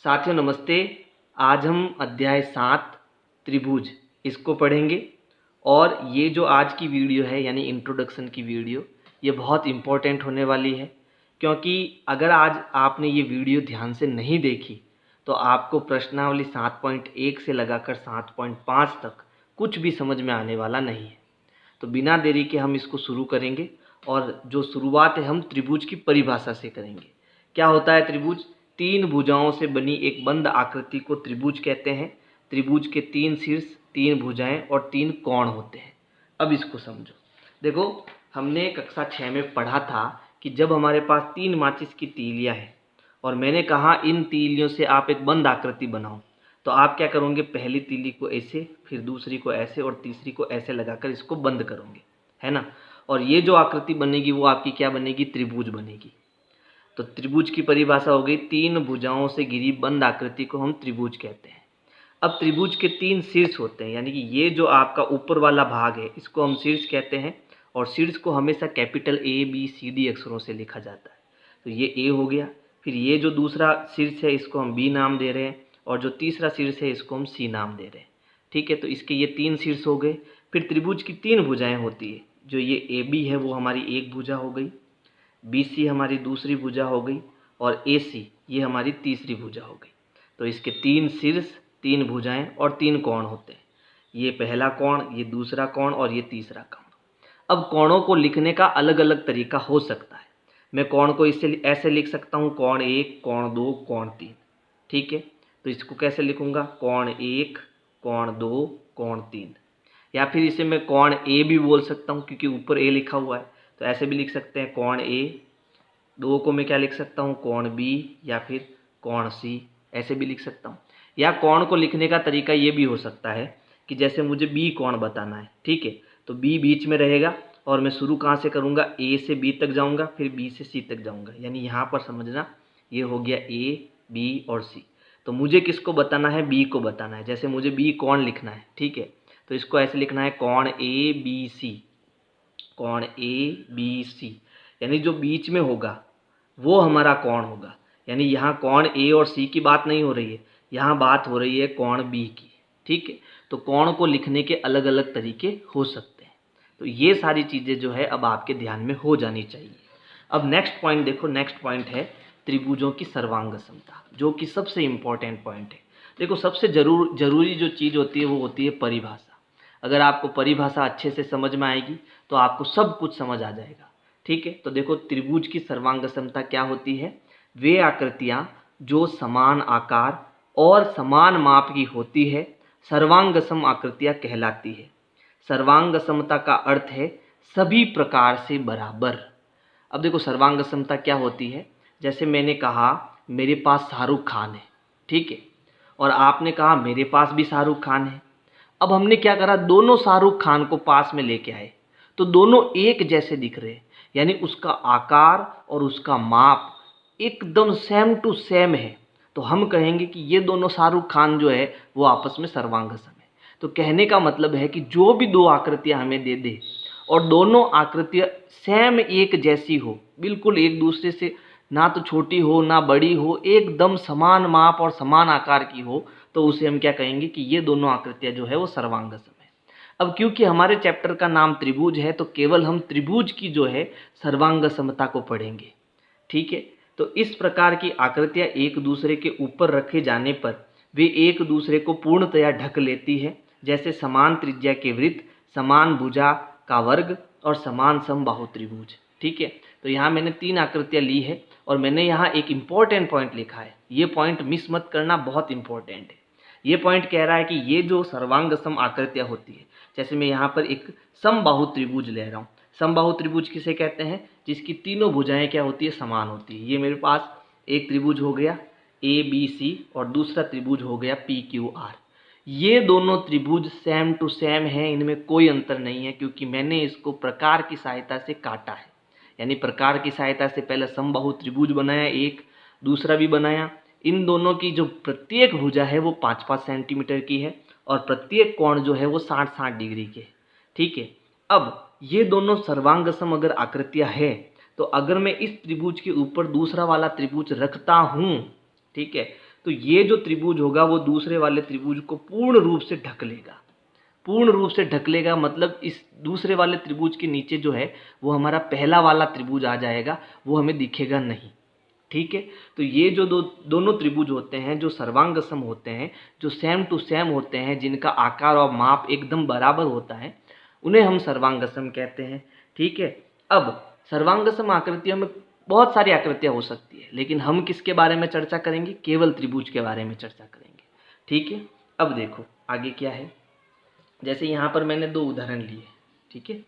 साथियों नमस्ते। आज हम अध्याय 7 त्रिभुज इसको पढ़ेंगे और ये जो आज की वीडियो है यानी इंट्रोडक्शन की वीडियो ये बहुत इम्पोर्टेंट होने वाली है, क्योंकि अगर आज आपने ये वीडियो ध्यान से नहीं देखी तो आपको प्रश्नावली 7.1 से लगाकर 7.5 तक कुछ भी समझ में आने वाला नहीं है। तो बिना देरी के हम इसको शुरू करेंगे और जो शुरुआत है हम त्रिभुज की परिभाषा से करेंगे। क्या होता है त्रिभुज? 3 भुजाओं से बनी एक बंद आकृति को त्रिभुज कहते हैं। त्रिभुज के 3 शीर्ष, 3 भुजाएं और 3 कोण होते हैं। अब इसको समझो। देखो, हमने कक्षा 6 में पढ़ा था कि जब हमारे पास 3 माचिस की तीलियां हैं और मैंने कहा इन तीलियों से आप एक बंद आकृति बनाओ, तो आप क्या करोगे? पहली तीली को ऐसे, फिर दूसरी को ऐसे और तीसरी को ऐसे लगाकर इसको बंद करोगे, है ना। और ये जो आकृति बनेगी वो आपकी क्या बनेगी? त्रिभुज बनेगी। तो त्रिभुज की परिभाषा हो गई, 3 भुजाओं से घिरी बंद आकृति को हम त्रिभुज कहते हैं। अब त्रिभुज के 3 शीर्ष होते हैं, यानी कि ये जो आपका ऊपर वाला भाग है इसको हम शीर्ष कहते हैं और शीर्ष को हमेशा कैपिटल ABCD अक्षरों से लिखा जाता है। तो ये A हो गया। फिर ये जो दूसरा शीर्ष है इसको हम B नाम दे रहे हैं और जो तीसरा शीर्ष है इसको हम C नाम दे रहे हैं। ठीक है, तो इसके ये 3 शीर्ष हो गए। फिर त्रिभुज की 3 भुजाएं होती है। जो ये AB है वो हमारी एक भुजा हो गई, BC हमारी दूसरी भुजा हो गई और AC ये हमारी तीसरी भुजा हो गई। तो इसके 3 शीर्ष, 3 भुजाएं और 3 कोण होते हैं। ये पहला कोण, ये दूसरा कोण और ये तीसरा कोण। अब कोणों को लिखने का अलग अलग तरीका हो सकता है। मैं कोण को इससे ऐसे लिख सकता हूँ, कोण 1, कोण 2, कोण 3। ठीक है, तो इसको कैसे लिखूंगा? कोण 1, कोण 2, कोण 3। या फिर इसे मैं कोण A भी बोल सकता हूँ क्योंकि ऊपर A लिखा हुआ है, तो ऐसे भी लिख सकते हैं कोण A। 2 को मैं क्या लिख सकता हूँ? कोण B या फिर कोण C, ऐसे भी लिख सकता हूँ। या कोण को लिखने का तरीका ये भी हो सकता है कि जैसे मुझे B कोण बताना है, ठीक है, तो B बीच में रहेगा और मैं शुरू कहाँ से करूँगा? A से B तक जाऊँगा, फिर B से C तक जाऊँगा। यानी यहाँ पर समझना, ये हो गया A, B और C। तो मुझे किसको बताना है? B को बताना है। जैसे मुझे B कोण लिखना है, ठीक है, तो इसको ऐसे लिखना है कोण ABC, कोण ABC, यानी जो बीच में होगा वो हमारा कोण होगा। यानी यहाँ कोण A और C की बात नहीं हो रही है, यहाँ बात हो रही है कोण B की। ठीक है, तो कोण को लिखने के अलग अलग तरीके हो सकते हैं। तो ये सारी चीज़ें जो है अब आपके ध्यान में हो जानी चाहिए। अब नेक्स्ट पॉइंट देखो, नेक्स्ट पॉइंट है त्रिभुजों की सर्वांग समता, जो कि सबसे इम्पोर्टेंट पॉइंट है। देखो, सबसे जरूरी जो चीज़ होती है वो होती है परिभाषा। अगर आपको परिभाषा अच्छे से समझ में आएगी तो आपको सब कुछ समझ आ जाएगा। ठीक है, तो देखो त्रिभुज की सर्वांग समता क्या होती है? वे आकृतियाँ जो समान आकार और समान माप की होती है सर्वांग सम आकृतियाँ कहलाती है। सर्वांग समता का अर्थ है सभी प्रकार से बराबर। अब देखो सर्वांग समता क्या होती है? जैसे मैंने कहा मेरे पास शाहरुख खान है, ठीक है, और आपने कहा मेरे पास भी शाहरुख खान है। अब हमने क्या करा? दोनों शाहरुख खान को पास में लेके आए, तो दोनों एक जैसे दिख रहे हैं, यानी उसका आकार और उसका माप एकदम सेम टू सेम है। तो हम कहेंगे कि ये दोनों शाहरुख खान जो है वो आपस में सर्वांग सम है। तो कहने का मतलब है कि जो भी दो आकृतियां हमें दे दे और दोनों आकृतियां सेम एक जैसी हो, बिल्कुल एक दूसरे से ना तो छोटी हो ना बड़ी हो, एकदम समान माप और समान आकार की हो, तो उसे हम क्या कहेंगे कि ये दोनों आकृतियां जो है वो सर्वांग सम है। अब क्योंकि हमारे चैप्टर का नाम त्रिभुज है तो केवल हम त्रिभुज की जो है सर्वांग समता को पढ़ेंगे। ठीक है, तो इस प्रकार की आकृतियां एक दूसरे के ऊपर रखे जाने पर वे एक दूसरे को पूर्णतया ढक लेती है। जैसे समान त्रिज्या के वृत्त, समान भुजा का वर्ग और समान समबाहु त्रिभुज। ठीक है, तो यहाँ मैंने 3 आकृतियाँ ली है और मैंने यहाँ एक इम्पॉर्टेंट पॉइंट लिखा है। ये पॉइंट मिस मत करना, बहुत इंपॉर्टेंट है। ये पॉइंट कह रहा है कि ये जो सर्वांग सम आकृतियाँ होती है, जैसे मैं यहाँ पर एक समबाहु त्रिभुज ले रहा हूँ। समबाहु त्रिभुज किसे कहते हैं? जिसकी तीनों भुजाएं क्या होती है? समान होती है। ये मेरे पास एक त्रिभुज हो गया ABC और दूसरा त्रिभुज हो गया PQR। ये दोनों त्रिभुज सेम टू सेम हैं, इनमें कोई अंतर नहीं है, क्योंकि मैंने इसको प्रकार की सहायता से काटा है। यानी प्रकार की सहायता से पहले समबाहु त्रिभुज बनाया, एक दूसरा भी बनाया। इन दोनों की जो प्रत्येक भुजा है वो 5-5 सेंटीमीटर की है और प्रत्येक कोण जो है वो 60-60 डिग्री के। ठीक है, अब ये दोनों सर्वांग सम अगर आकृतियां है तो अगर मैं इस त्रिभुज के ऊपर दूसरा वाला त्रिभुज रखता हूँ, ठीक है, तो ये जो त्रिभुज होगा वो दूसरे वाले त्रिभुज को पूर्ण रूप से ढक लेगा। पूर्ण रूप से ढक लेगा मतलब इस दूसरे वाले त्रिभुज के नीचे जो है वो हमारा पहला वाला त्रिभुज आ जाएगा, वो हमें दिखेगा नहीं। ठीक है, तो ये जो दोनों त्रिभुज होते हैं जो सर्वांगसम होते हैं, जो सेम टू सेम होते हैं, जिनका आकार और माप एकदम बराबर होता है, उन्हें हम सर्वांगसम कहते हैं। ठीक है, अब सर्वांगसम आकृतियों में बहुत सारी आकृतियां हो सकती है, लेकिन हम किसके बारे में चर्चा करेंगे? केवल त्रिभुज के बारे में चर्चा करेंगे। ठीक है, अब देखो आगे क्या है। जैसे यहाँ पर मैंने दो उदाहरण लिए। ठीक है,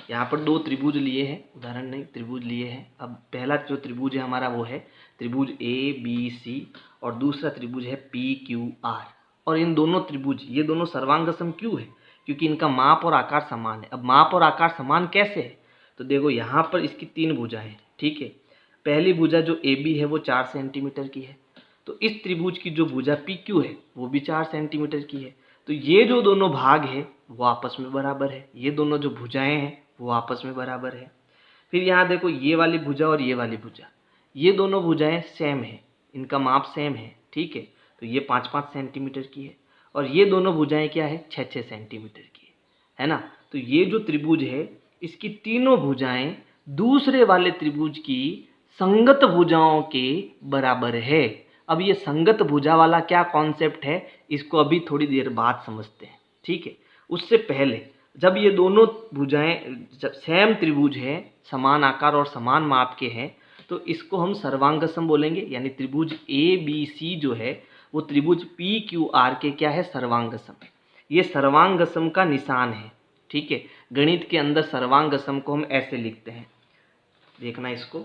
यहाँ पर दो त्रिभुज लिए हैं, उदाहरण नहीं त्रिभुज लिए हैं। अब पहला जो त्रिभुज है हमारा वो है त्रिभुज ABC और दूसरा त्रिभुज है PQR। और इन दोनों त्रिभुज ये दोनों सर्वांगसम क्यों है? क्योंकि इनका माप और आकार समान है। अब माप और आकार समान कैसे है? तो देखो यहाँ पर इसकी तीन भुजाएं हैं। ठीक है, पहली भुजा जो AB है वो 4 सेंटीमीटर की है, तो इस त्रिभुज की जो भुजा PQ है वो भी 4 सेंटीमीटर की है। तो ये जो दोनों भाग है वो आपस में बराबर है, ये दोनों जो भुजाएं हैं वो आपस में बराबर है। फिर यहाँ देखो ये वाली भुजा और ये वाली भुजा, ये दोनों भुजाएं सेम है, इनका माप सेम है। ठीक है, तो ये 5-5 सेंटीमीटर की है और ये दोनों भुजाएं क्या है? 6-6 सेंटीमीटर की है ना। तो ये जो त्रिभुज है इसकी तीनों भुजाएं दूसरे वाले त्रिभुज की संगत भुजाओं के बराबर है। अब ये संगत भुजा वाला क्या कॉन्सेप्ट है, इसको अभी थोड़ी देर बाद समझते हैं। ठीक है, उससे पहले जब ये दोनों भुजाएं जब सेम त्रिभुज है, समान आकार और समान माप के हैं, तो इसको हम सर्वांगसम बोलेंगे। यानी त्रिभुज ABC जो है वो त्रिभुज PQR के क्या है? सर्वांगसम है। ये सर्वांगसम का निशान है। ठीक है, गणित के अंदर सर्वांगसम को हम ऐसे लिखते हैं, देखना इसको।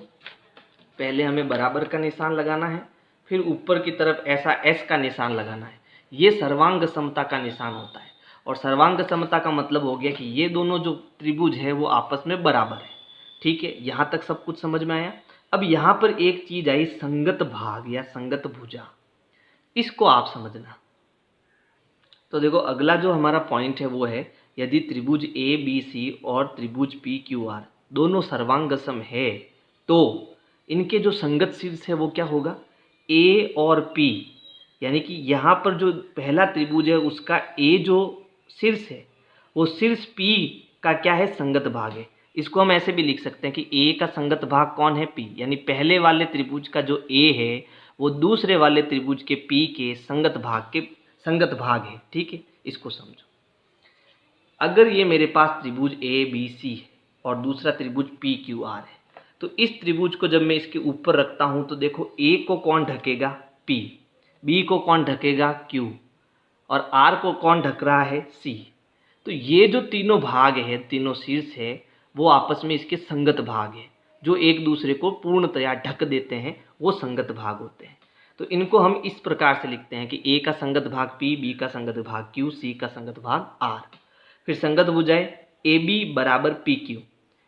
पहले हमें बराबर का निशान लगाना है, फिर ऊपर की तरफ ऐसा S का निशान लगाना है। ये सर्वांग समता का निशान होता है। और सर्वांग समता का मतलब हो गया कि ये दोनों जो त्रिभुज है वो आपस में बराबर है। ठीक है, यहाँ तक सब कुछ समझ में आया। अब यहाँ पर एक चीज आई, संगत भाग या संगत भुजा, इसको आप समझना। तो देखो अगला जो हमारा पॉइंट है वो है, यदि त्रिभुज ABC और त्रिभुज PQR दोनों सर्वांगसम है तो इनके जो संगत शीर्ष है वो क्या होगा? A और P। यानी कि यहाँ पर जो पहला त्रिभुज है उसका A जो शीर्ष है वो शीर्ष P का क्या है? संगत भाग है। इसको हम ऐसे भी लिख सकते हैं कि A का संगत भाग कौन है? P। यानी पहले वाले त्रिभुज का जो A है वो दूसरे वाले त्रिभुज के P के संगत भाग है। ठीक है, इसको समझो। अगर ये मेरे पास त्रिभुज ABC है और दूसरा त्रिभुज PQR है, तो इस त्रिभुज को जब मैं इसके ऊपर रखता हूं तो देखो A को कौन ढकेगा? P, B को कौन ढकेगा? Q, और R को कौन ढक रहा है? C। तो ये जो तीनों भाग है, तीनों शीर्ष है, वो आपस में इसके संगत भाग है, जो एक दूसरे को पूर्णतया ढक देते हैं, वो संगत भाग होते हैं। तो इनको हम इस प्रकार से लिखते हैं कि A का संगत भाग P, B का संगत भाग Q, C का संगत भाग R। फिर संगत भुजाएं AB बराबर PQ,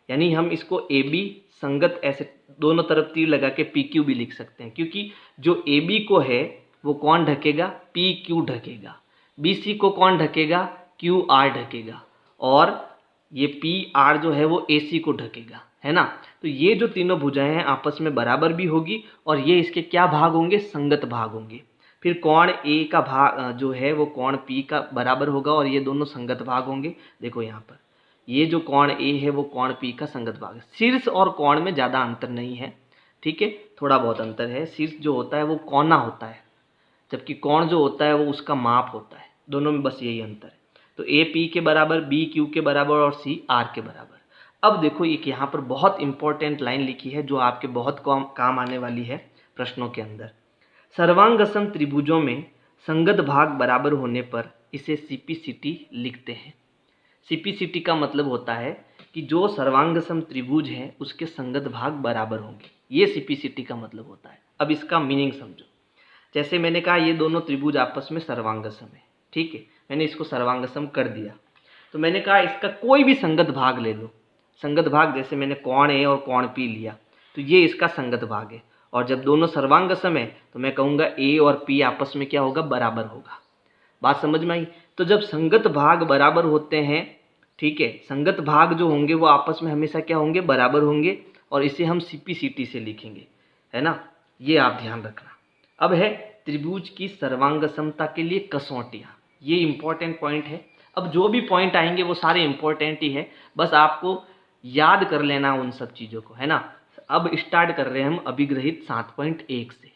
यानी हम इसको AB संगत ऐसे दोनों तरफ तीर लगा के PQ भी लिख सकते हैं, क्योंकि जो AB को है वो कौन ढकेगा? PQ ढकेगा। BC को कौन ढकेगा? QR ढकेगा। और ये PR जो है वो AC को ढकेगा, है ना। तो ये जो तीनों भुजाएं हैं आपस में बराबर भी होगी और ये इसके क्या भाग होंगे? संगत भाग होंगे। फिर कोण A का भाग जो है वो कोण P का बराबर होगा और ये दोनों संगत भाग होंगे। देखो यहाँ पर ये जो कोण A है वो कोण P का संगत भाग है। शीर्ष और कोण में ज़्यादा अंतर नहीं है। ठीक है, थोड़ा बहुत अंतर है। शीर्ष जो होता है वो कोना होता है, जबकि कोण जो होता है वो उसका माप होता है। दोनों में बस यही अंतर है। तो A P के बराबर, B Q के बराबर और C R के बराबर। अब देखो एक यहाँ पर बहुत इंपॉर्टेंट लाइन लिखी है जो आपके बहुत काम आने वाली है प्रश्नों के अंदर। सर्वांगसम त्रिभुजों में संगत भाग बराबर होने पर इसे CPCT लिखते हैं। CPCT का मतलब होता है कि जो सर्वांगसम त्रिभुज है उसके संगत भाग बराबर होंगे, ये CPCT का मतलब होता है। अब इसका मीनिंग समझो। जैसे मैंने कहा ये दोनों त्रिभुज आपस में सर्वांगसम है। ठीक है, मैंने इसको सर्वांगसम कर दिया, तो मैंने कहा इसका कोई भी संगत भाग ले लो। संगत भाग जैसे मैंने कोण A और कोण P लिया, तो ये इसका संगत भाग है। और जब दोनों सर्वांगसम है तो मैं कहूँगा A और P आपस में क्या होगा? बराबर होगा। बात समझ में आई? तो जब संगत भाग बराबर होते हैं, ठीक है, संगत भाग जो होंगे वो आपस में हमेशा क्या होंगे? बराबर होंगे, और इसे हम CPCT से लिखेंगे, है ना। ये आप ध्यान रखना। अब है त्रिभुज की सर्वांग समता के लिए कसौटियाँ, ये इंपॉर्टेंट पॉइंट है। अब जो भी पॉइंट आएंगे वो सारे इंपॉर्टेंट ही है, बस आपको याद कर लेना उन सब चीज़ों को, है ना। अब स्टार्ट कर रहे हैं हम अभिग्रहित 7.1 से।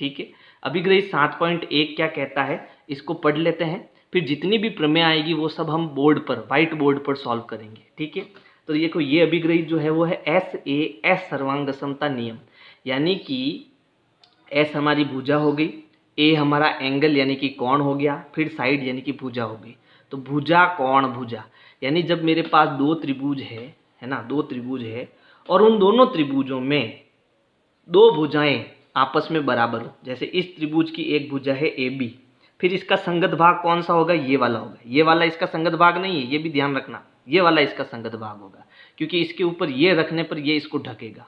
ठीक है, अभिग्रहित 7.1 क्या कहता है इसको पढ़ लेते हैं, फिर जितनी भी प्रमेय आएगी वो सब हम बोर्ड पर, व्हाइट बोर्ड पर सॉल्व करेंगे। ठीक है, तो देखो ये अभिग्रहित जो है वो है एस सर्वांग समता नियम, यानी कि एस हमारी भुजा हो गई, ए हमारा एंगल यानी कि कोण हो गया, फिर साइड यानी कि भुजा हो गई। तो भुजा कोण भुजा, यानी जब मेरे पास दो त्रिभुज है ना, दो त्रिभुज है और उन दोनों त्रिभुजों में दो भुजाएं आपस में बराबर हो, जैसे इस त्रिभुज की एक भुजा है ए बी, फिर इसका संगत भाग कौन सा होगा, ये वाला होगा। ये वाला इसका संगत भाग नहीं है, ये भी ध्यान रखना, ये वाला इसका संगत भाग होगा, क्योंकि इसके ऊपर ये रखने पर ये इसको ढकेगा।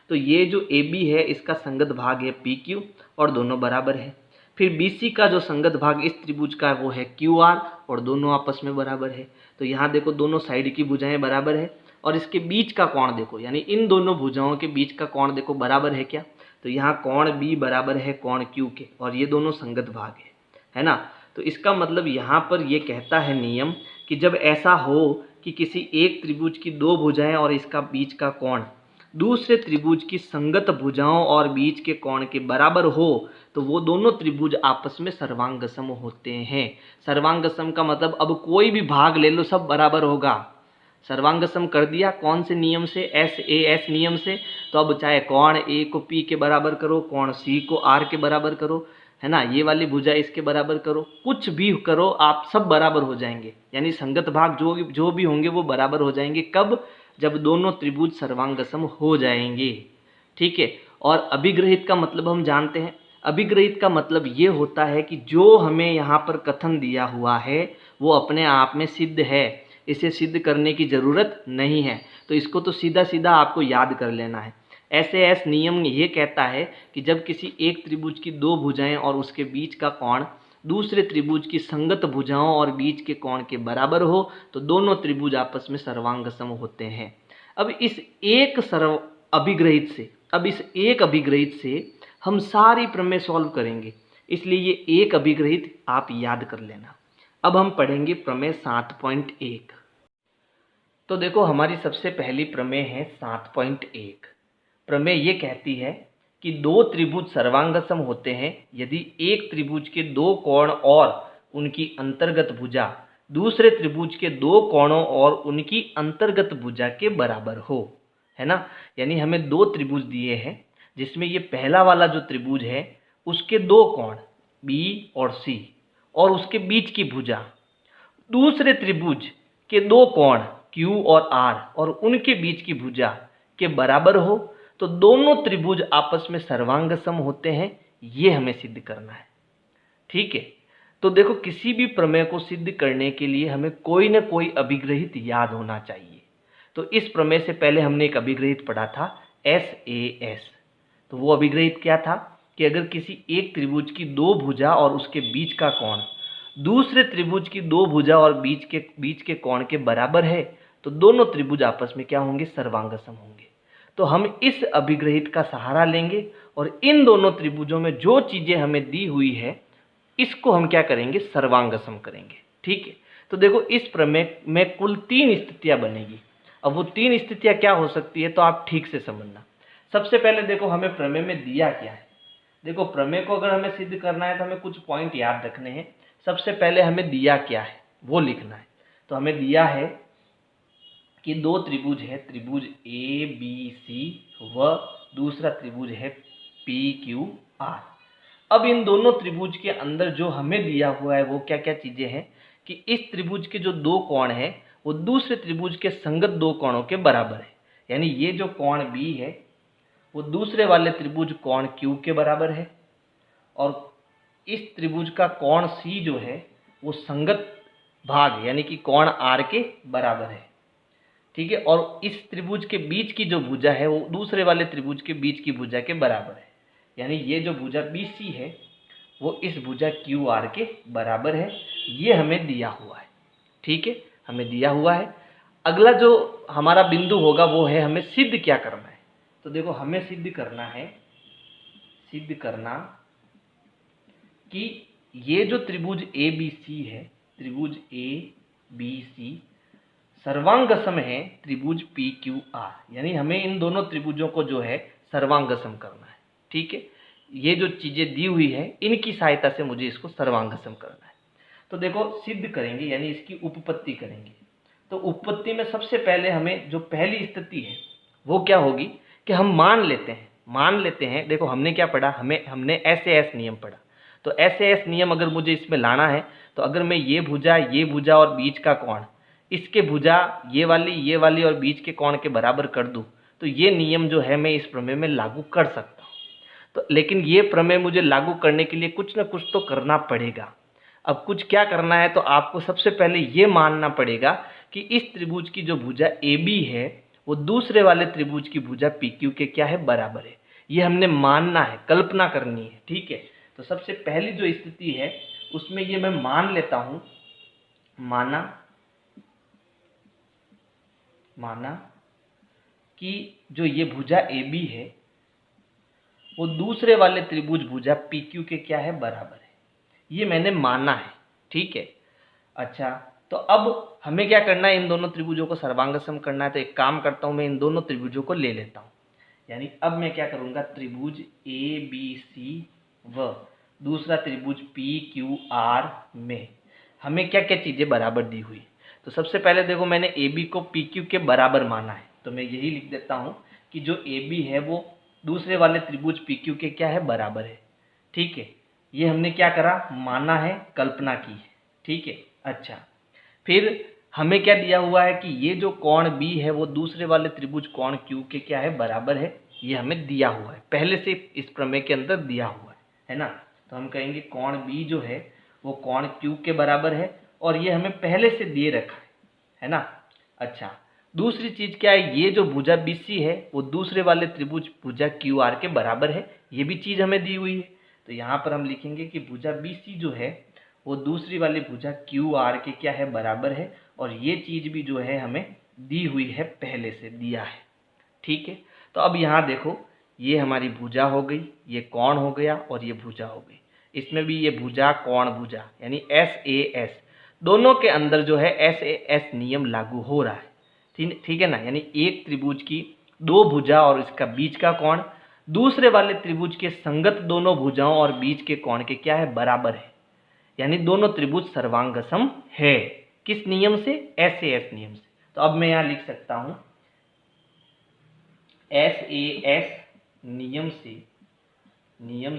तो ये जो ए बी है इसका संगत भाग है पी क्यू और दोनों बराबर है। फिर बी सी का जो संगत भाग इस त्रिभुज का वो है क्यू आर और दोनों आपस में बराबर है। तो यहाँ देखो दोनों साइड की भुजाएं बराबर है और इसके बीच का कोण देखो, यानी इन दोनों भुजाओं के बीच का कोण देखो बराबर है क्या, तो यहाँ कोण बी बराबर है कोण क्यू के और ये दोनों संगत भाग है ना। तो इसका मतलब यहाँ पर ये कहता है नियम कि जब ऐसा हो कि किसी एक त्रिभुज की दो भुजाएं और इसका बीच का कोण दूसरे त्रिभुज की संगत भुजाओं और बीच के कोण के बराबर हो तो वो दोनों त्रिभुज आपस में सर्वांगसम होते हैं। सर्वांगसम का मतलब अब कोई भी भाग ले लो सब बराबर होगा। सर्वांगसम कर दिया कौन से नियम से, एस नियम से। तो अब चाहे कोण ए को पी के बराबर करो, कोण सी को आर के बराबर करो, है ना, ये वाली भुजा इसके बराबर करो, कुछ भी करो आप सब बराबर हो जाएंगे, यानी संगत भाग जो भी होंगे वो बराबर हो जाएंगे। कब, जब दोनों त्रिभुज सर्वांगसम हो जाएंगे। ठीक है, और अभिग्रहित का मतलब हम जानते हैं। अभिग्रहित का मतलब ये होता है कि जो हमें यहाँ पर कथन दिया हुआ है वो अपने आप में सिद्ध है, इसे सिद्ध करने की ज़रूरत नहीं है। तो इसको तो सीधा सीधा आपको याद कर लेना है। एस नियम ये कहता है कि जब किसी एक त्रिभुज की दो भुजाएं और उसके बीच का कोण दूसरे त्रिभुज की संगत भुजाओं और बीच के कोण के बराबर हो तो दोनों त्रिभुज आपस में सर्वांगसम होते हैं। अब इस एक अभिग्रहित से हम सारी प्रमेय सॉल्व करेंगे, इसलिए ये एक अभिग्रहित आप याद कर लेना। अब हम पढ़ेंगे प्रमेय 7.1। तो देखो हमारी सबसे पहली प्रमेय है 7.1। प्रमेय ये कहती है कि दो त्रिभुज सर्वांगसम होते हैं यदि एक त्रिभुज के दो कोण और उनकी अंतर्गत भुजा दूसरे त्रिभुज के दो कोणों और उनकी अंतर्गत भुजा के बराबर हो, है ना। यानी हमें दो त्रिभुज दिए हैं जिसमें ये पहला वाला जो त्रिभुज है उसके दो कोण बी और सी और उसके बीच की भुजा दूसरे त्रिभुज के दो कोण क्यू और आर और उनके बीच की भुजा के बराबर हो तो दोनों त्रिभुज आपस में सर्वांगसम होते हैं, ये हमें सिद्ध करना है। ठीक है, तो देखो किसी भी प्रमेय को सिद्ध करने के लिए हमें कोई ना कोई अभिग्रहित याद होना चाहिए। तो इस प्रमेय से पहले हमने एक अभिग्रहित पढ़ा था एस। तो वो अभिग्रहित क्या था कि अगर किसी एक त्रिभुज की दो भुजा और उसके बीच का कोण दूसरे त्रिभुज की दो भुजा और बीच के कोण के बराबर है तो दोनों त्रिभुज आपस में क्या होंगे, सर्वांगसम होंगे। तो हम इस अभिग्रहित का सहारा लेंगे और इन दोनों त्रिभुजों में जो चीजें हमें दी हुई है इसको हम क्या करेंगे, सर्वांगसम करेंगे। ठीक है, तो देखो इस प्रमेय में कुल 3 स्थितियां बनेगी। अब वो 3 स्थितियां क्या हो सकती है तो आप ठीक से समझना। सबसे पहले देखो हमें प्रमेय में दिया क्या है। देखो प्रमेय को अगर हमें सिद्ध करना है तो हमें कुछ पॉइंट याद रखने हैं। सबसे पहले हमें दिया क्या है वो लिखना है। तो हमें दिया है कि दो त्रिभुज है, त्रिभुज ए बी सी व दूसरा त्रिभुज है पी क्यू आर। अब इन दोनों त्रिभुज के अंदर जो हमें दिया हुआ है वो क्या क्या चीजें हैं कि इस त्रिभुज के जो दो कोण है वो दूसरे त्रिभुज के संगत दो कोणों के बराबर है। यानी ये जो कोण बी है वो दूसरे वाले त्रिभुज कोण क्यू के बराबर है और इस त्रिभुज का कोण सी जो है वो संगत भाग यानी कि कोण आर के बराबर है। ठीक है, और इस त्रिभुज के बीच की जो भुजा है वो दूसरे वाले त्रिभुज के बीच की भुजा के बराबर है। यानी ये जो भुजा BC है वो इस भुजा QR के बराबर है, ये हमें दिया हुआ है। ठीक है, हमें दिया हुआ है। अगला जो हमारा बिंदु होगा वो है हमें सिद्ध क्या करना है। तो देखो हमें सिद्ध करना है, कि ये जो त्रिभुज ए बी सी है, त्रिभुज ए बी सी सर्वांगसम है त्रिभुज पी क्यू आर, यानी हमें इन दोनों त्रिभुजों को जो है सर्वांगसम करना है। ठीक है, ये जो चीजें दी हुई है इनकी सहायता से मुझे इसको सर्वांगसम करना है। तो देखो सिद्ध करेंगे, यानी इसकी उपपत्ति करेंगे। तो उपपत्ति में सबसे पहले हमें जो पहली स्थिति है वो क्या होगी कि हम मान लेते हैं। देखो हमने क्या पढ़ा, हमने ऐसे एस नियम पढ़ा। तो ऐसे एस नियम अगर मुझे इसमें लाना है तो अगर मैं ये भुजा और बीच का कोण इसके भुजा ये वाली और बीच के कोण के बराबर कर दूं तो ये नियम जो है मैं इस प्रमेय में लागू कर सकता हूँ। तो लेकिन ये प्रमेय मुझे लागू करने के लिए कुछ ना कुछ तो करना पड़ेगा। अब कुछ क्या करना है, तो आपको सबसे पहले ये मानना पड़ेगा कि इस त्रिभुज की जो भुजा ए बी है वो दूसरे वाले त्रिभुज की भुजा पी क्यू के क्या है, बराबर है। ये हमने मानना है, कल्पना करनी है। ठीक है, तो सबसे पहली जो स्थिति है उसमें ये मैं मान लेता हूं, माना कि जो ये भुजा ए बी है वो दूसरे वाले त्रिभुज भुजा पी क्यू के क्या है, बराबर है। ये मैंने माना है। ठीक है, अच्छा तो अब हमें क्या करना है, इन दोनों त्रिभुजों को सर्वांगसम करना है। तो एक काम करता हूं, मैं इन दोनों त्रिभुजों को ले लेता हूं। यानी अब मैं क्या करूंगा, त्रिभुज ए बी सी व दूसरा त्रिभुज पी क्यू आर में हमें क्या क्या चीजें बराबर दी हुई। तो सबसे पहले देखो मैंने ए बी को पी क्यू के बराबर माना है, तो मैं यही लिख देता हूं कि जो ए बी है वो दूसरे वाले त्रिभुज पी क्यू के क्या है, बराबर है। ठीक है, ये हमने क्या करा, माना है, कल्पना की है। ठीक है, अच्छा फिर हमें क्या दिया हुआ है कि ये जो कोण बी है वो दूसरे वाले त्रिभुज कोण क्यू के क्या है, बराबर है। ये हमें दिया हुआ है, पहले से इस प्रमेय के अंदर दिया हुआ है ना। तो हम कहेंगे कोण बी जो है वो कोण क्यू के बराबर है और ये हमें पहले से दे रखा है ना। अच्छा दूसरी चीज क्या है, ये जो भुजा बी सी है वो दूसरे वाले त्रिभुज भुजा क्यू आर के बराबर है। ये भी चीज हमें दी हुई है। तो यहाँ पर हम लिखेंगे कि भुजा बी सी जो है वो दूसरी वाली भुजा क्यू आर के क्या है, बराबर है। और ये चीज भी जो है हमें दी हुई है, पहले से दिया है। ठीक है, तो अब यहाँ देखो ये हमारी भुजा हो गई, ये कोण हो गया और ये भुजा हो गई। इसमें भी ये भुजा कोण भुजा यानी एस ए एस दोनों के अंदर जो है एस ए एस नियम लागू हो रहा है। ठीक है ना, यानी एक त्रिभुज की दो भुजा और इसका बीच का कोण दूसरे वाले त्रिभुज के संगत दोनों भुजाओं और बीच के कोण के क्या है, बराबर है। यानी दोनों त्रिभुज सर्वांगसम है। किस नियम से, एस ए एस नियम से। तो अब मैं यहां लिख सकता हूं एस ए एस नियम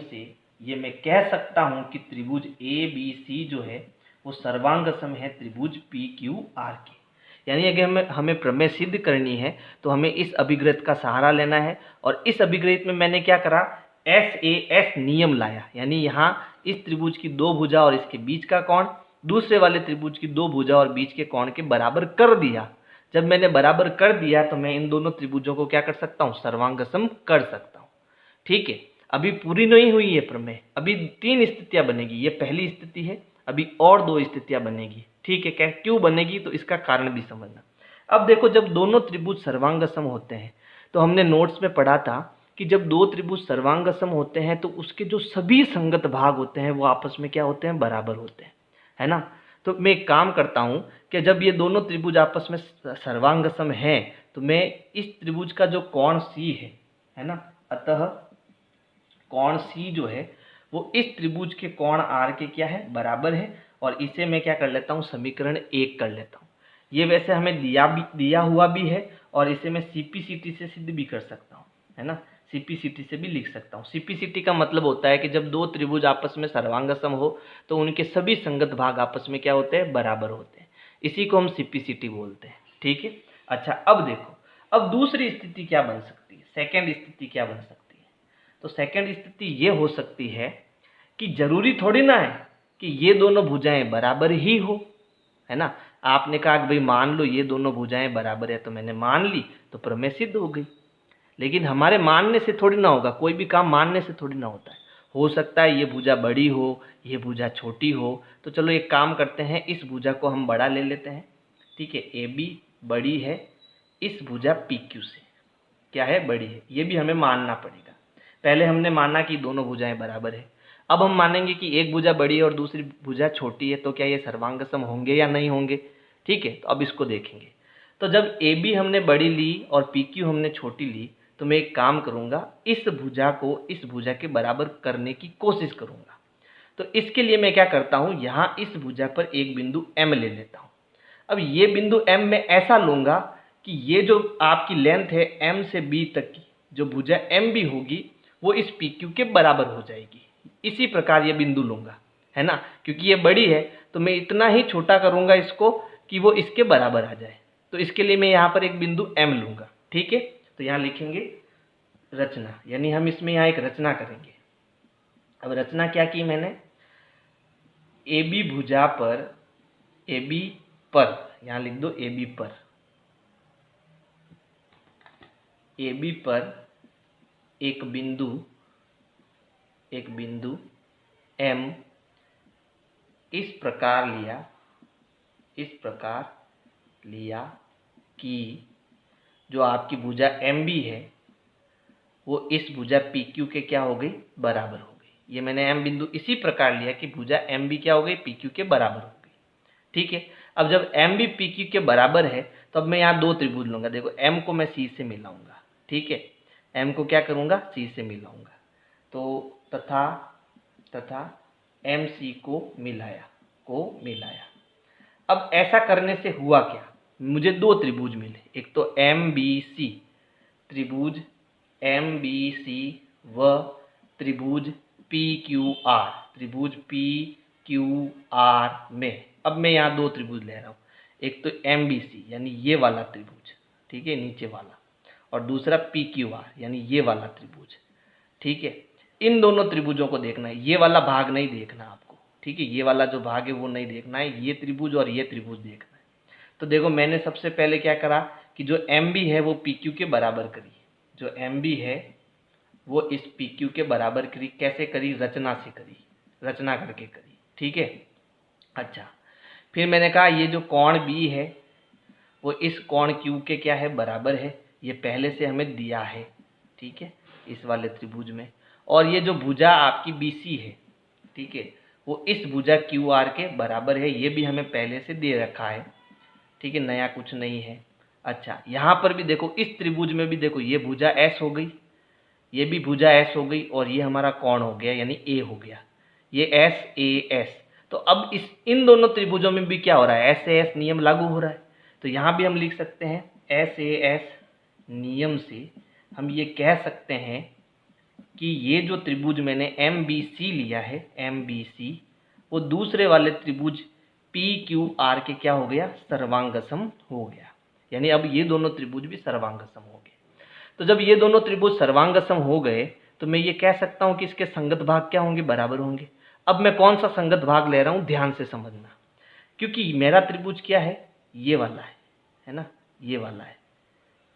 से ये मैं कह सकता हूं कि त्रिभुज ए बी सी जो है वो सर्वांगसम है त्रिभुज पी क्यू आर के। यानी अगर हमें प्रमेय सिद्ध करनी है तो हमें इस अभिग्रहित का सहारा लेना है। और इस अभिग्रहित में मैंने क्या करा, एस ए एस नियम लाया। यानी यहाँ इस त्रिभुज की दो भुजा और इसके बीच का कोण दूसरे वाले त्रिभुज की दो भुजा और बीच के कोण के बराबर कर दिया। जब मैंने बराबर कर दिया तो मैं इन दोनों त्रिभुजों को क्या कर सकता हूँ, सर्वांगसम कर सकता हूँ। ठीक है, अभी पूरी नहीं हुई है प्रमेय, अभी तीन स्थितियां बनेगी। ये पहली स्थिति है, अभी और दो स्थितियां बनेगी। ठीक है, क्यों बनेगी तो इसका कारण भी समझना। अब देखो जब दोनों त्रिभुज सर्वांगसम होते हैं तो हमने नोट्स में पढ़ा था कि जब दो त्रिभुज सर्वांगसम होते हैं तो उसके जो सभी संगत भाग होते हैं वो आपस में क्या होते हैं, बराबर होते हैं, है ना। तो मैं एक काम करता हूं कि जब ये दोनों त्रिभुज आपस में सर्वांगसम हैं तो मैं इस त्रिभुज का जो कोण सी है ना, अतः कोण सी जो है वो इस त्रिभुज के कोण आर के क्या है, बराबर है। और इसे मैं क्या कर लेता हूँ, समीकरण 1 कर लेता हूँ। ये वैसे हमें दिया हुआ भी है और इसे मैं सीपीसीटी से सिद्ध भी कर सकता हूँ, है ना। सीपीसीटी से भी लिख सकता हूँ। सीपीसीटी का मतलब होता है कि जब दो त्रिभुज आपस में सर्वांगसम हो तो उनके सभी संगत भाग आपस में क्या होते हैं, बराबर होते हैं। इसी को हम सीपीसीटी बोलते हैं। ठीक है, अच्छा अब देखो, अब दूसरी स्थिति क्या बन सकती है, सेकेंड स्थिति क्या बन सकती है। तो सेकेंड स्थिति ये हो सकती है कि जरूरी थोड़ी ना है कि ये दोनों भुजाएं बराबर ही हो, है ना। आपने कहा कि भाई मान लो ये दोनों भुजाएं बराबर है, तो मैंने मान ली तो प्रमेय सिद्ध हो गई। लेकिन हमारे मानने से थोड़ी ना होगा, कोई भी काम मानने से थोड़ी ना होता है। हो सकता है ये भुजा बड़ी हो, ये भुजा छोटी हो। तो चलो एक काम करते हैं, इस भुजा को हम बड़ा ले लेते हैं। ठीक है, ए बी बड़ी है इस भुजा पी क्यू से, क्या है, बड़ी है। ये भी हमें मानना पड़ेगा। पहले हमने माना कि दोनों भुजाएं बराबर है, अब हम मानेंगे कि एक भुजा बड़ी है और दूसरी भुजा छोटी है, तो क्या ये सर्वांगसम होंगे या नहीं होंगे। ठीक है, तो अब इसको देखेंगे। तो जब ए बी हमने बड़ी ली और पी क्यू हमने छोटी ली, तो मैं एक काम करूंगा, इस भुजा को इस भुजा के बराबर करने की कोशिश करूंगा। तो इसके लिए मैं क्या करता हूं, यहाँ इस भुजा पर एक बिंदु M ले लेता हूं। अब ये बिंदु M मैं ऐसा लूंगा कि ये जो आपकी लेंथ है M से B तक की जो भुजा MB होगी वो इस PQ के बराबर हो जाएगी। इसी प्रकार ये बिंदु लूंगा, है ना, क्योंकि ये बड़ी है तो मैं इतना ही छोटा करूंगा इसको कि वो इसके बराबर आ जाए। तो इसके लिए मैं यहाँ पर एक बिंदु M लूंगा। ठीक है, तो यहाँ लिखेंगे रचना, यानी हम इसमें यहाँ एक रचना करेंगे। अब रचना क्या की मैंने, AB भुजा पर, AB पर, यहाँ लिख दो AB पर, AB पर एक बिंदु M इस प्रकार लिया कि जो आपकी भुजा MB है वो इस भुजा PQ के क्या हो गई, बराबर हो गई। ये मैंने M बिंदु इसी प्रकार लिया कि भुजा MB क्या हो गई, PQ के बराबर हो गई। ठीक है, अब जब MB PQ के बराबर है तो अब मैं यहाँ दो त्रिभुज लूंगा। देखो M को मैं C से मिलाऊंगा। ठीक है, M को क्या करूंगा, C से मिलाऊंगा। तो तथा MC को मिलाया। अब ऐसा करने से हुआ क्या, मुझे दो त्रिभुज मिले, एक तो MBC, त्रिभुज MBC व त्रिभुज PQR, त्रिभुज PQR में। अब मैं यहाँ दो त्रिभुज ले रहा हूँ, एक तो MBC यानी ये वाला त्रिभुज, ठीक है, नीचे वाला, और दूसरा PQR यानी ये वाला त्रिभुज। ठीक है, इन दोनों त्रिभुजों को देखना है, ये वाला भाग नहीं देखना आपको। ठीक है, ये वाला जो भाग है वो नहीं देखना है, ये त्रिभुज और ये त्रिभुज देखना है। तो देखो मैंने सबसे पहले क्या करा कि जो MB है वो PQ के बराबर करी, जो MB है वो इस PQ के बराबर करी। कैसे करी, रचना से करी, रचना करके करी। ठीक है, अच्छा, फिर मैंने कहा ये जो कोण B है वो इस कोण Q के क्या है, बराबर है। ये पहले से हमें दिया है, ठीक है, इस वाले त्रिभुज में। और ये जो भुजा आपकी BC है, ठीक है, वो इस भुजा QR के बराबर है, ये भी हमें पहले से दे रखा है। ठीक है, नया कुछ नहीं है। अच्छा, यहाँ पर भी देखो, इस त्रिभुज में भी देखो, ये भुजा S हो गई, ये भी भुजा S हो गई, और ये हमारा कोण हो गया यानी A हो गया, ये SAS। तो अब इन दोनों त्रिभुजों में भी क्या हो रहा है, SAS नियम लागू हो रहा है। तो यहाँ भी हम लिख सकते हैं SAS नियम से हम ये कह सकते हैं कि ये जो त्रिभुज मैंने MBC लिया है, MBC, वो दूसरे वाले त्रिभुज PQR के क्या हो गया, सर्वांगसम हो गया। यानी अब ये दोनों त्रिभुज भी सर्वांगसम हो गए। तो जब ये दोनों त्रिभुज सर्वांगसम हो गए तो मैं ये कह सकता हूँ कि इसके संगत भाग क्या होंगे, बराबर होंगे। अब मैं कौन सा संगत भाग ले रहा हूँ, ध्यान से समझना, क्योंकि मेरा त्रिभुज क्या है, ये वाला है ना, ये वाला है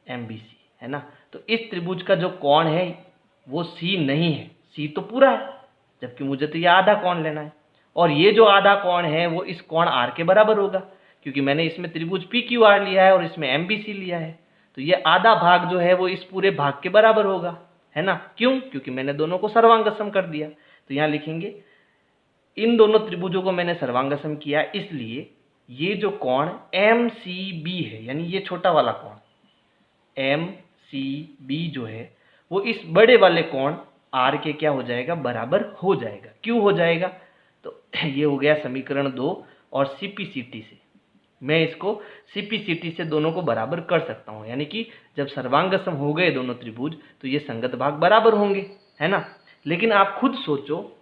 MBC, है ना। तो इस त्रिभुज का जो कोण है वो C नहीं है, C तो पूरा है, जबकि मुझे तो ये आधा कोण लेना है। और ये जो आधा कोण है वो इस कोण R के बराबर होगा, क्योंकि मैंने इसमें त्रिभुज PQR लिया है और इसमें MBC लिया है। तो ये आधा भाग जो है वो इस पूरे भाग के बराबर होगा, है ना। क्यों, क्योंकि मैंने दोनों को सर्वांगसम कर दिया। तो यहाँ लिखेंगे इन दोनों त्रिभुजों को मैंने सर्वांगसम किया, इसलिए ये जो कोण MCB है, यानी ये छोटा वाला कोण MCB जो है वो इस बड़े वाले कोण R के क्या हो जाएगा, बराबर हो जाएगा। क्यों हो जाएगा, तो ये हो गया समीकरण 2। और CPCT से मैं इसको CPCT से दोनों को बराबर कर सकता हूँ, यानी कि जब सर्वांगसम हो गए दोनों त्रिभुज तो ये संगत भाग बराबर होंगे, है ना। लेकिन आप खुद सोचो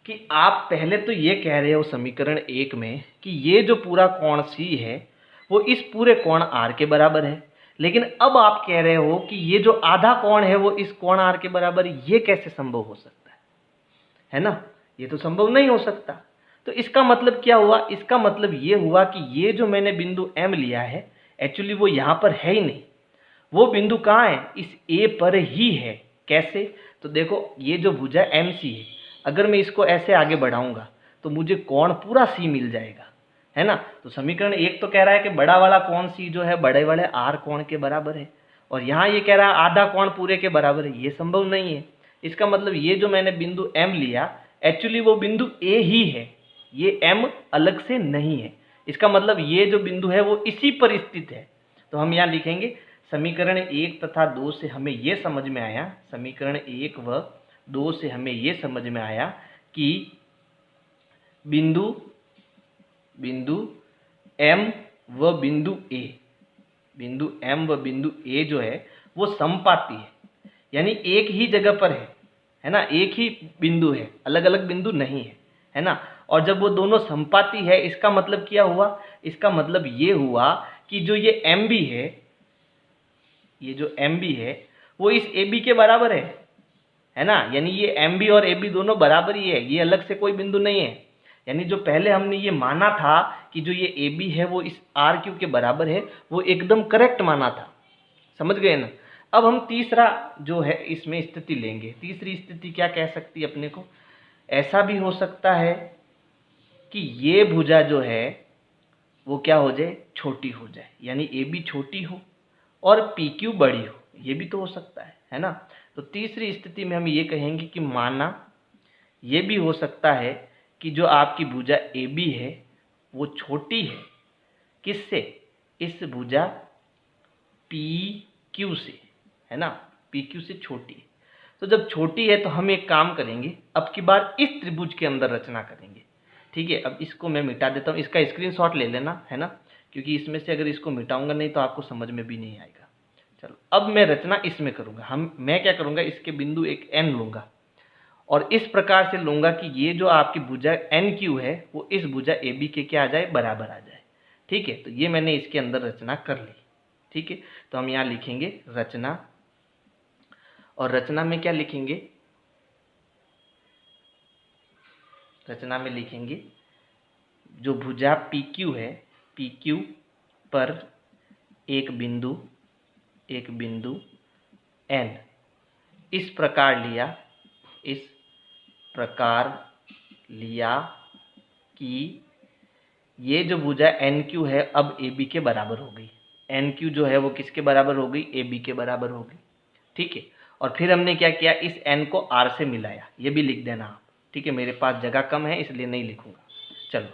कि आप पहले तो ये कह रहे हो समीकरण 1 में कि ये जो पूरा कोण C है वो इस पूरे कोण R के बराबर है, लेकिन अब आप कह रहे हो कि ये जो आधा कोण है वो इस कोण R के बराबर है। ये कैसे संभव हो सकता है ना, ये तो संभव नहीं हो सकता। तो इसका मतलब क्या हुआ, इसका मतलब ये हुआ कि ये जो मैंने बिंदु M लिया है एक्चुअली वो यहाँ पर है ही नहीं, वो बिंदु कहाँ है, इस A पर ही है। कैसे, तो देखो ये जो भुजा MC है, अगर मैं इसको ऐसे आगे बढ़ाऊंगा तो मुझे कोण पूरा C मिल जाएगा, है ना। तो समीकरण 1 तो कह रहा है कि बड़ा वाला कोण C जो है बड़े वाले R कोण के बराबर है, और यहाँ ये कह रहा है आधा कोण पूरे के बराबर है, ये संभव नहीं है। इसका मतलब ये जो मैंने बिंदु M लिया एक्चुअली वो बिंदु A ही है, ये M अलग से नहीं है। इसका मतलब ये जो बिंदु है वो इसी पर स्थित है। तो हम यहाँ लिखेंगे समीकरण 1 तथा 2 से हमें ये समझ में आया, समीकरण 1 व 2 से हमें ये समझ में आया कि बिंदु M व बिंदु A, बिंदु M व बिंदु A जो है वो समपाती है, यानी एक ही जगह पर है ना, एक ही बिंदु है, अलग अलग बिंदु नहीं है ना। और जब वो दोनों समपाती है इसका मतलब क्या हुआ, इसका मतलब ये हुआ कि जो ये MB है, ये जो MB है वो इस AB के बराबर है ना, यानी ये MB और AB दोनों बराबर ही है, ये अलग से कोई बिंदु नहीं है। यानी जो पहले हमने ये माना था कि जो ये AB है वो इस RQ के बराबर है, वो एकदम करेक्ट माना था, समझ गए ना। अब हम तीसरा जो है इसमें स्थिति लेंगे। तीसरी स्थिति क्या कह सकती है अपने को, ऐसा भी हो सकता है कि ये भुजा जो है वो क्या हो जाए, छोटी हो जाए, यानी AB छोटी हो और PQ बड़ी हो, ये भी तो हो सकता है ना। तो तीसरी स्थिति में हम ये कहेंगे कि माना ये भी हो सकता है कि जो आपकी भुजा AB है वो छोटी है, किससे, इस भुजा PQ से, है ना, PQ से छोटी है। तो जब छोटी है तो हम एक काम करेंगे, अब की बार इस त्रिभुज के अंदर रचना करेंगे, ठीक है। अब इसको मैं मिटा देता हूँ, इसका स्क्रीनशॉट ले लेना, है ना, क्योंकि इसमें से अगर इसको मिटाऊंगा नहीं तो आपको समझ में भी नहीं आएगा। चलो अब मैं रचना इसमें करूँगा, मैं क्या करूँगा, इसके बिंदु एक N लूँगा और इस प्रकार से लूँगा कि ये जो आपकी भुजा NQ है वो इस भुजा AB के क्या आ जाए, बराबर आ जाए, ठीक है। तो ये मैंने इसके अंदर रचना कर ली, ठीक है। तो हम यहाँ लिखेंगे रचना, और रचना में क्या लिखेंगे, रचना में लिखेंगे जो भुजा PQ है, PQ पर एक बिंदु N इस प्रकार लिया कि ये जो भुजा NQ है अब AB के बराबर हो गई। NQ जो है वो किसके बराबर हो गई, AB के बराबर हो गई, ठीक है। और फिर हमने क्या किया, इस N को R से मिलाया, ये भी लिख देना आप, ठीक है। मेरे पास जगह कम है इसलिए नहीं लिखूंगा। चलो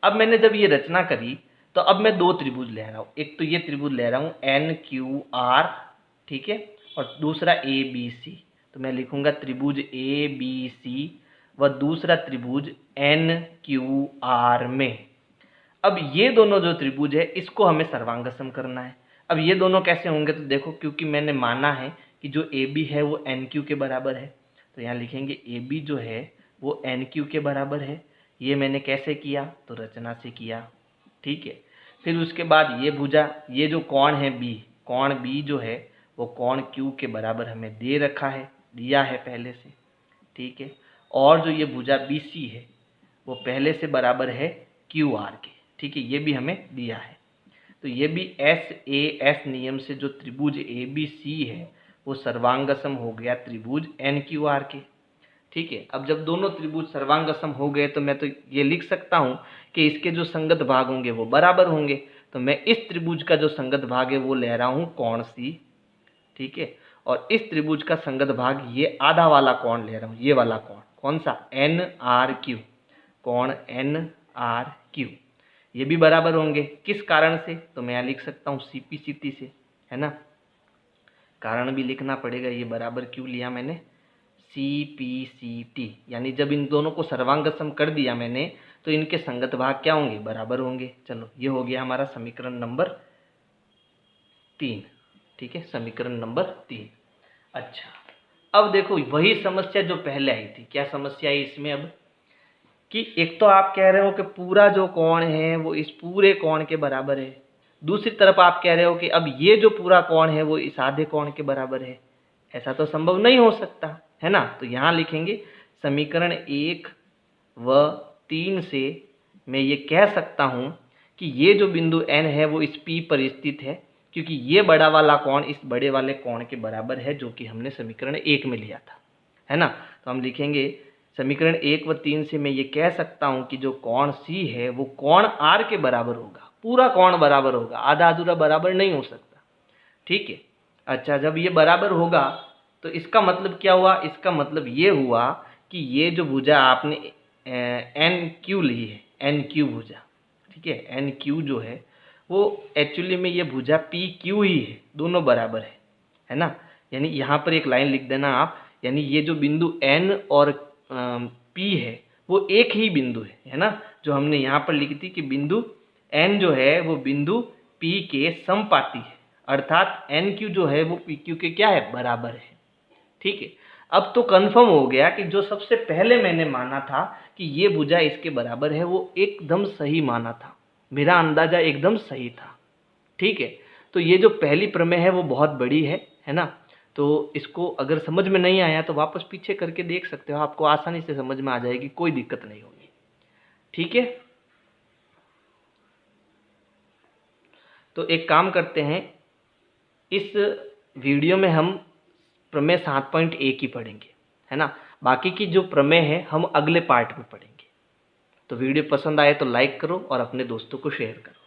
अब मैंने जब ये रचना करी तो अब मैं दो त्रिभुज ले रहा हूँ, एक तो ये त्रिभुज ले रहा हूँ NQR, ठीक है, और दूसरा ABC। तो मैं लिखूंगा त्रिभुज ABC व दूसरा त्रिभुज NQR में। अब ये दोनों जो त्रिभुज है इसको हमें सर्वांगसम करना है। अब ये दोनों कैसे होंगे, तो देखो क्योंकि मैंने माना है कि जो AB है वो NQ के बराबर है, तो यहाँ लिखेंगे AB जो है वो NQ के बराबर है। ये मैंने कैसे किया, तो रचना से किया, ठीक है। फिर उसके बाद ये भुजा, ये जो कोण है B, कोण B जो है वो कोण Q के बराबर हमें दे रखा है, दिया है पहले से, ठीक है। और जो ये भुजा BC है वो पहले से बराबर है QR के, ठीक है, ये भी हमें दिया है। तो ये भी SAS नियम से जो त्रिभुज ABC है वो सर्वांगसम हो गया त्रिभुज NQR के, ठीक है। अब जब दोनों त्रिभुज सर्वांगसम हो गए तो मैं तो ये लिख सकता हूँ कि इसके जो संगत भाग होंगे वो बराबर होंगे। तो मैं इस त्रिभुज का जो संगत भाग है वो ले रहा हूँ कोण C, ठीक है, और इस त्रिभुज का संगत भाग ये आधा वाला कोण ले रहा हूँ, ये वाला कोण, कौन सा, NRQ, कोण NRQ, ये भी बराबर होंगे। किस कारण से, तो मैं यहाँ लिख सकता हूँ CPCT से, है ना, कारण भी लिखना पड़ेगा, ये बराबर क्यों लिया मैंने, CPCT, यानी जब इन दोनों को सर्वांगसम कर दिया मैंने तो इनके संगत भाग क्या होंगे, बराबर होंगे। चलो ये हो गया हमारा समीकरण नंबर 3, ठीक है, समीकरण नंबर 3। अच्छा अब देखो वही समस्या जो पहले आई थी, क्या समस्या है इसमें अब, कि एक तो आप कह रहे हो कि पूरा जो कोण है वो इस पूरे कोण के बराबर है, दूसरी तरफ आप कह रहे हो कि अब ये जो पूरा कोण है वो इस आधे कोण के बराबर है। ऐसा तो संभव नहीं हो सकता, है ना। तो यहाँ लिखेंगे समीकरण 1 व 3 से मैं ये कह सकता हूँ कि ये जो बिंदु N है वो इस P पर स्थित है, क्योंकि ये बड़ा वाला कोण इस बड़े वाले कोण के बराबर है जो कि हमने समीकरण 1 में लिया था, है ना। तो हम लिखेंगे समीकरण 1 व 3 से मैं ये कह सकता हूँ कि जो कोण C है वो कोण R के बराबर होगा, पूरा कोण बराबर होगा, आधा अधूरा बराबर नहीं हो सकता, ठीक है। अच्छा, जब ये बराबर होगा तो इसका मतलब क्या हुआ? इसका मतलब ये हुआ कि ये जो भुजा आपने एन क्यू ली है, एन क्यू भुजा, ठीक है, एन क्यू जो है वो एक्चुअली में ये भुजा पी क्यू ही है, दोनों बराबर है ना। यानी यहाँ पर एक लाइन लिख देना आप, यानी ये जो बिंदु एन और पी है वो एक ही बिंदु है ना, जो हमने यहाँ पर लिखी थी कि बिंदु एन जो है वो बिंदु पी के समपाती है, अर्थात एन क्यू जो है वो पी क्यू के क्या है? बराबर है। ठीक है, अब तो कंफर्म हो गया कि जो सबसे पहले मैंने माना था कि ये भुजा इसके बराबर है वो एकदम सही माना था, मेरा अंदाजा एकदम सही था। ठीक है, तो ये जो पहली प्रमेय है वो बहुत बड़ी है ना। तो इसको अगर समझ में नहीं आया तो वापस पीछे करके देख सकते हो, आपको आसानी से समझ में आ जाएगी, कोई दिक्कत नहीं होगी। ठीक है, तो एक काम करते हैं, इस वीडियो में हम प्रमेय 7.1 ही पढ़ेंगे, है ना। बाकी की जो प्रमेय है हम अगले पार्ट में पढ़ेंगे। तो वीडियो पसंद आए तो लाइक करो और अपने दोस्तों को शेयर करो।